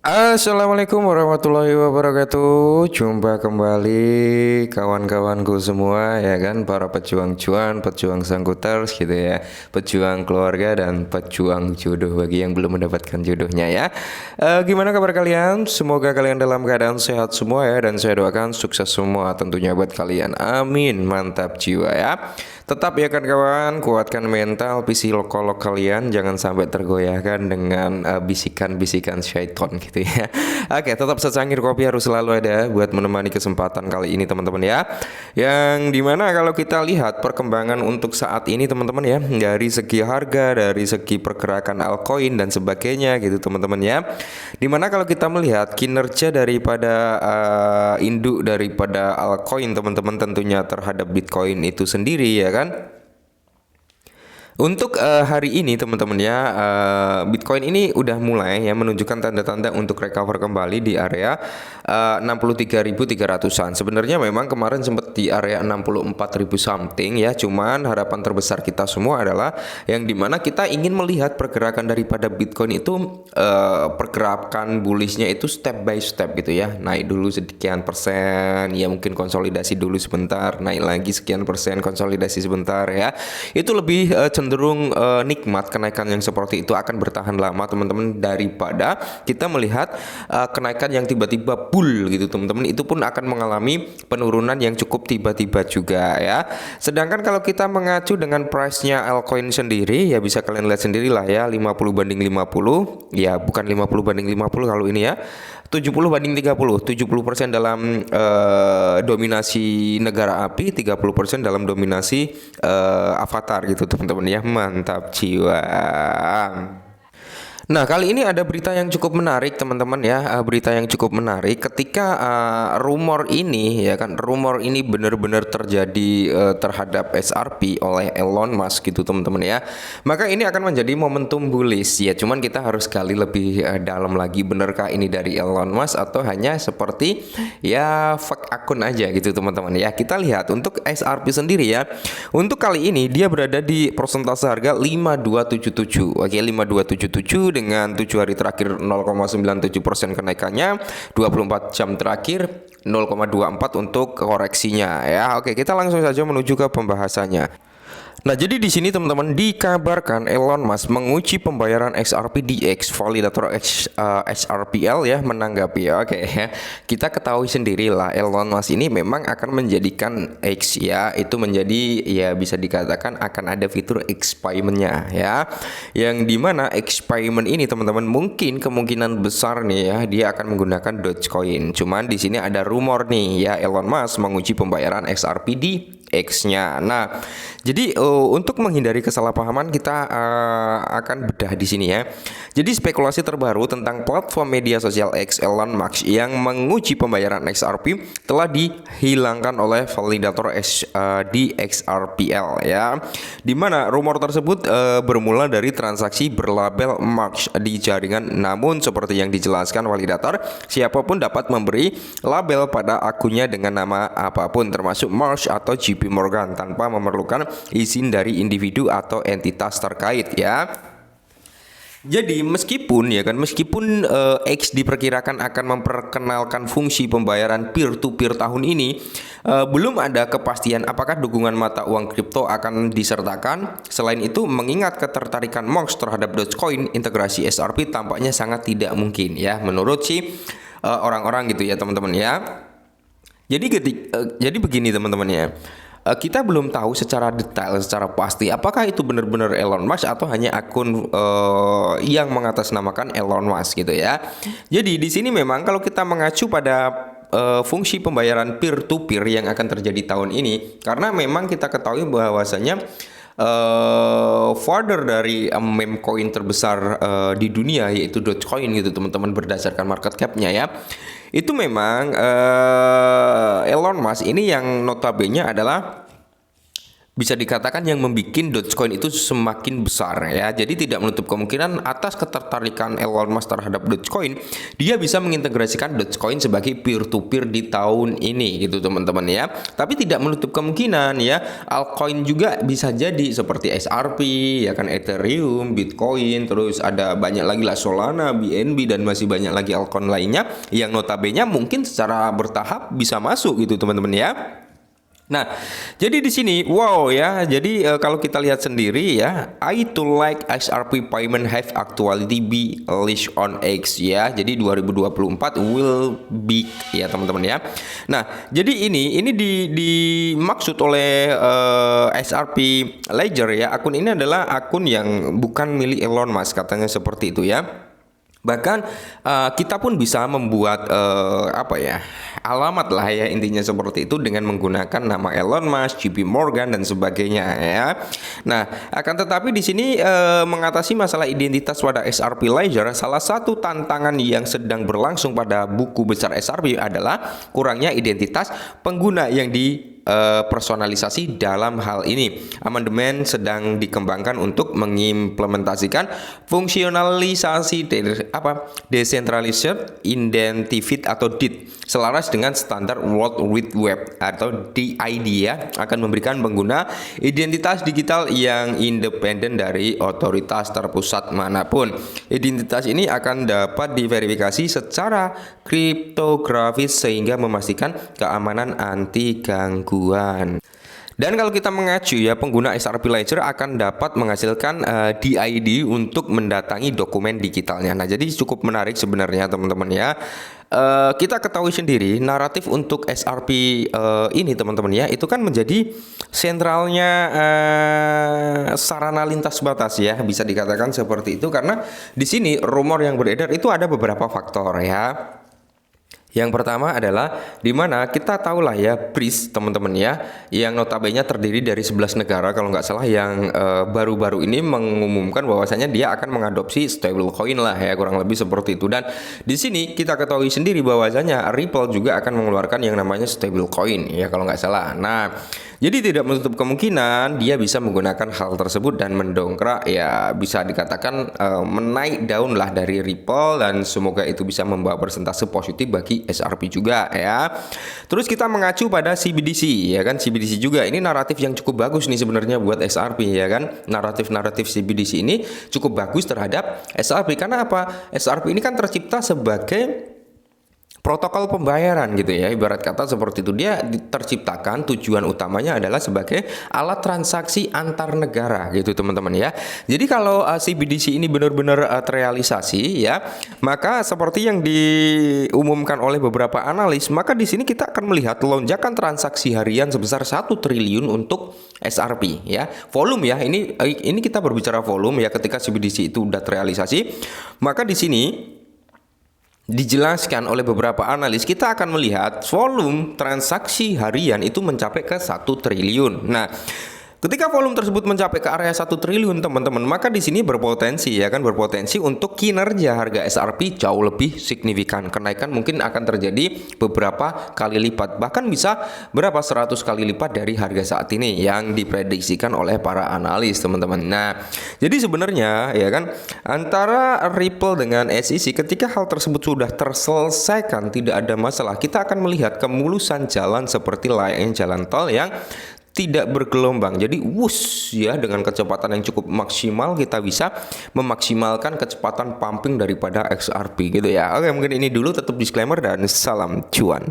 Assalamualaikum warahmatullahi wabarakatuh. Jumpa kembali kawan-kawanku semua ya kan, para pejuang cuan, pejuang sangkuters gitu ya, pejuang keluarga dan pejuang jodoh bagi yang belum mendapatkan jodohnya ya. Gimana kabar kalian? Semoga kalian dalam keadaan sehat semua ya, dan saya doakan sukses semua tentunya buat kalian. Amin. Mantap jiwa ya. Tetap ya kan kawan, kuatkan mental psikolog kalian, jangan sampai tergoyahkan dengan bisikan-bisikan syaiton gitu ya. Oke, tetap secangkir kopi harus selalu ada buat menemani kesempatan kali ini teman-teman ya. Yang dimana kalau kita lihat perkembangan untuk saat ini teman-teman ya, dari segi harga, dari segi pergerakan altcoin dan sebagainya gitu teman-teman ya. Dimana kalau kita melihat kinerja daripada induk daripada altcoin teman-teman tentunya terhadap Bitcoin itu sendiri ya kan. Untuk hari ini teman-teman ya, Bitcoin ini udah mulai ya menunjukkan tanda-tanda untuk recover kembali di area 63.300-an. Sebenarnya memang kemarin sempat di area 64.000 something ya, cuman harapan terbesar kita semua adalah yang dimana kita ingin melihat pergerakan daripada Bitcoin itu pergerakan bullishnya itu step by step gitu ya. Naik dulu sekian persen, ya mungkin konsolidasi dulu sebentar, naik lagi sekian persen, konsolidasi sebentar ya. Itu lebih cenderung nikmat kenaikan yang seperti itu akan bertahan lama teman-teman, daripada kita melihat kenaikan yang tiba-tiba bull gitu teman-teman. Itu pun akan mengalami penurunan yang cukup tiba-tiba juga ya. Sedangkan kalau kita mengacu dengan price-nya altcoin sendiri ya, bisa kalian lihat sendirilah ya, 50/50 ya, bukan 50/50 kalau ini ya, 70/30, 70% dalam dominasi negara api, 30% dalam dominasi avatar gitu teman-teman ya. Mantap jiwa. Nah, kali ini ada berita yang cukup menarik teman-teman ya, berita yang cukup menarik ketika rumor ini ya kan, rumor ini benar-benar terjadi terhadap SRP oleh Elon Musk gitu teman-teman ya. Maka ini akan menjadi momentum bullish ya, cuman kita harus gali lebih dalam lagi, benarkah ini dari Elon Musk atau hanya seperti ya fake akun aja gitu teman-teman ya. Kita lihat untuk SRP sendiri ya. Untuk kali ini dia berada di persentase harga 5277. Oke, 5277 dengan 7 hari terakhir 0,97% kenaikannya, 24 jam terakhir 0,24 untuk koreksinya ya. Oke, kita langsung saja menuju ke pembahasannya. Nah, jadi di sini teman-teman dikabarkan Elon Musk menguji pembayaran XRP di X validator XRPL ya, menanggapi ya. Oke ya. Kita ketahui sendirilah Elon Musk ini memang akan menjadikan X ya itu menjadi ya, bisa dikatakan akan ada fitur X payment-nya ya. Yang dimana X payment ini teman-teman mungkin kemungkinan besar nih ya dia akan menggunakan Dogecoin. Cuman di sini ada rumor nih ya, Elon Musk menguji pembayaran XRP di X-nya. Nah, jadi untuk menghindari kesalahpahaman kita akan bedah di sini ya. Jadi spekulasi terbaru tentang platform media sosial X Elon Musk yang menguji pembayaran XRP telah dihilangkan oleh validator di XRPL ya. Dimana rumor tersebut bermula dari transaksi berlabel Musk di jaringan, namun seperti yang dijelaskan validator, siapapun dapat memberi label pada akunnya dengan nama apapun termasuk Musk atau JP Morgan tanpa memerlukan izin dari individu atau entitas terkait ya. Jadi meskipun X diperkirakan akan memperkenalkan fungsi pembayaran peer to peer tahun ini, belum ada kepastian apakah dukungan mata uang kripto akan disertakan. Selain itu, mengingat ketertarikan Musk terhadap Dogecoin, integrasi SRP tampaknya sangat tidak mungkin ya, menurut orang-orang gitu ya teman-teman ya. Jadi begini teman-teman ya. Kita belum tahu secara detail, secara pasti apakah itu benar-benar Elon Musk atau hanya akun yang mengatasnamakan Elon Musk gitu ya. Jadi di sini memang kalau kita mengacu pada fungsi pembayaran peer to peer yang akan terjadi tahun ini, karena memang kita ketahui bahwasanya founder dari meme coin terbesar di dunia yaitu Dogecoin gitu teman-teman, berdasarkan market cap-nya ya. Itu memang Elon Musk ini yang notabene adalah bisa dikatakan yang membuat Dogecoin itu semakin besar ya. Jadi tidak menutup kemungkinan atas ketertarikan Elon Musk terhadap Dogecoin, dia bisa mengintegrasikan Dogecoin sebagai peer-to-peer di tahun ini gitu teman-teman ya. Tapi tidak menutup kemungkinan ya, altcoin juga bisa jadi seperti XRP ya kan, Ethereum, Bitcoin, terus ada banyak lagi lah Solana, BNB dan masih banyak lagi altcoin lainnya yang notabene mungkin secara bertahap bisa masuk gitu teman-teman ya. Nah, jadi di sini wow ya. Jadi kalau kita lihat sendiri ya, I to like XRP payment have actually be leashed on X ya. Jadi 2024 will be ya teman-teman ya. Nah, jadi ini dimaksud oleh XRP Ledger ya. Akun ini adalah akun yang bukan milik Elon Musk, katanya seperti itu ya. Bahkan kita pun bisa membuat alamat lah ya, intinya seperti itu dengan menggunakan nama Elon Musk, JP Morgan dan sebagainya ya. Nah, akan tetapi di sini mengatasi masalah identitas pada XRP Ledger, salah satu tantangan yang sedang berlangsung pada buku besar XRP adalah kurangnya identitas pengguna yang personalisasi dalam hal ini. Amandemen sedang dikembangkan untuk mengimplementasikan fungsionalisasi Decentralized Identified atau DID selaras dengan standar World Wide Web atau DID ya, akan memberikan pengguna identitas digital yang independen dari otoritas terpusat manapun. Identitas ini akan dapat diverifikasi secara kriptografis sehingga memastikan keamanan anti gangguan. Dan kalau kita mengacu ya, pengguna XRP Ledger akan dapat menghasilkan DID untuk mendatangi dokumen digitalnya. Nah, jadi cukup menarik sebenarnya teman-teman ya. Kita ketahui sendiri naratif untuk XRP ini teman-teman ya, itu kan menjadi sentralnya sarana lintas batas ya, bisa dikatakan seperti itu, karena di sini rumor yang beredar itu ada beberapa faktor ya. Yang pertama adalah dimana kita tahu lah ya, BRICS teman-teman ya, yang notabene terdiri dari 11 negara kalau nggak salah, yang baru-baru ini mengumumkan bahwasanya dia akan mengadopsi stablecoin lah ya, kurang lebih seperti itu. Dan di sini kita ketahui sendiri bahwasanya Ripple juga akan mengeluarkan yang namanya stablecoin ya kalau nggak salah. Nah, jadi tidak menutup kemungkinan dia bisa menggunakan hal tersebut dan mendongkrak ya, bisa dikatakan menaik daun lah dari Ripple, dan semoga itu bisa membawa persentase positif bagi XRP juga ya. Terus kita mengacu pada CBDC ya kan, CBDC juga ini naratif yang cukup bagus nih sebenarnya buat XRP ya kan. Naratif CBDC ini cukup bagus terhadap XRP karena apa? XRP ini kan tercipta sebagai protokol pembayaran gitu ya, ibarat kata seperti itu. Dia terciptakan, tujuan utamanya adalah sebagai alat transaksi antar negara gitu teman-teman ya. Jadi kalau CBDC ini benar-benar terrealisasi ya, maka seperti yang diumumkan oleh beberapa analis, maka di sini kita akan melihat lonjakan transaksi harian sebesar 1 triliun untuk XRP ya. Volume ya, ini kita berbicara volume ya, ketika CBDC itu udah terrealisasi, maka di sini dijelaskan oleh beberapa analis, kita akan melihat volume transaksi harian itu mencapai ke 1 triliun. Nah, ketika volume tersebut mencapai ke area 1 triliun teman-teman, maka di sini berpotensi ya kan, berpotensi untuk kinerja harga XRP jauh lebih signifikan. Kenaikan mungkin akan terjadi beberapa kali lipat, bahkan bisa berapa 100 kali lipat dari harga saat ini yang diprediksikan oleh para analis teman-teman. Nah, jadi sebenarnya ya kan, antara Ripple dengan SEC, ketika hal tersebut sudah terselesaikan, tidak ada masalah, kita akan melihat kemulusan jalan seperti layaknya jalan tol yang tidak bergelombang. Jadi wush ya, dengan kecepatan yang cukup maksimal kita bisa memaksimalkan kecepatan pumping daripada XRP gitu ya. Oke, mungkin ini dulu, tetap disclaimer dan salam cuan.